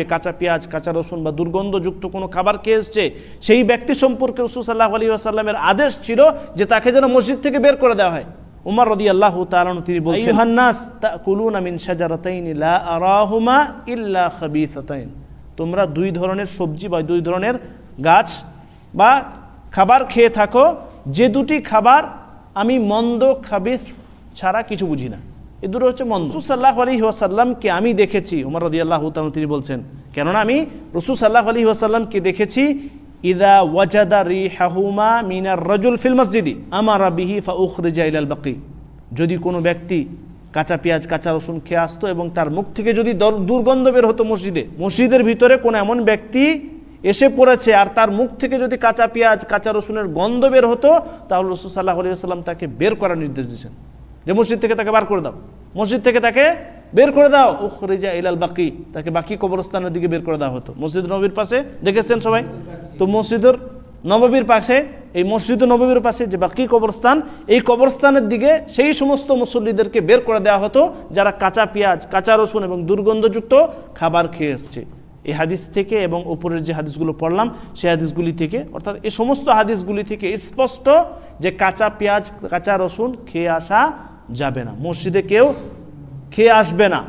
কাঁচা পেঁয়াজ, কাঁচা রসুন বা দুর্গন্ধযুক্ত কোনো খাবার খেয়ে এসছে, সেই ব্যক্তি সম্পর্কে রাসূল সাল্লাল্লাহু আলাইহি ওয়াসাল্লামের আদেশ ছিল যে তাকে যেন মসজিদ থেকে বের করে দেওয়া হয়। উমর রাদিয়াল্লাহু তাআলা আনহু তিনি বলছেন, আইয়ুহান নাস তাকুলুনা মিন শাজারাতাইনি লা আরাহুমা ইল্লা খাবিসাতাইন, তোমরা দুই ধরনের সবজি বা দুই ধরনের গাছ বা খাবার খেয়ে থাকো, যে দুটি খাবার আমি মন্দ খাবিস ছাড়া কিছু বুঝি না, এ দুটো হচ্ছে মন্দ। রাসূল সাল্লাল্লাহু আলাইহি ওয়াসাল্লামকে আমি দেখেছি, ওমর রাদিয়াল্লাহু তাআলা তিনি বলছেন, কেননা আমি রাসূল সাল্লাল্লাহু আলাইহি ওয়াসাল্লামকে দেখেছি, ইযা ওয়াজাদা রিহাহুমা মিনার রাজুল ফিল মসজিদি আমারা বিহি ফাউখরিজা ইলাল বাকি, যদি কোনো ব্যক্তি কাঁচা পেঁয়াজ কাঁচা রসুন খেয়ে আসতো এবং তার মুখ থেকে যদি দুর্গন্ধ বের হতো, মসজিদের ভিতরে কোনো এমন ব্যক্তি এসে পড়েছে আর তার মুখ থেকে যদি কাঁচা পেঁয়াজ কাঁচা রসুনের গন্ধ বের হতো, তাহলে রাসূল সাল্লাল্লাহু আলাইহি ওয়াসাল্লাম তাকে বের করার নির্দেশ দিয়েছেন, যে মসজিদ থেকে তাকে বার করে দাও, মসজিদ থেকে তাকে বের করে দাও। উখরিজা ইলাল বাকি, তাকে বাকি কবরস্থানের দিকে বের করে দেওয়া হতো। মসজিদ নববীর পাশে দেখেছেন সবাই তো, মসজিদের নববীর পাশে, এই মসজিদ নববীর পাশে যে বাকি কবরস্থান, এই কবরস্থানের দিকে সেই সমস্ত মুসল্লিদেরকে বের করে দেওয়া হতো যারা কাঁচা পেঁয়াজ কাঁচা রসুন এবং দুর্গন্ধযুক্ত খাবার খেয়ে এসছে। এই হাদিস থেকে এবং উপরের যে হাদিসগুলো পড়লাম সেই হাদিসগুলি থেকে, অর্থাৎ এই সমস্ত হাদিসগুলি থেকে স্পষ্ট যে কাঁচা পেঁয়াজ কাঁচা রসুন খেয়ে আসা যাবে না, মসজিদে কেউ খেয়ে আসবে না।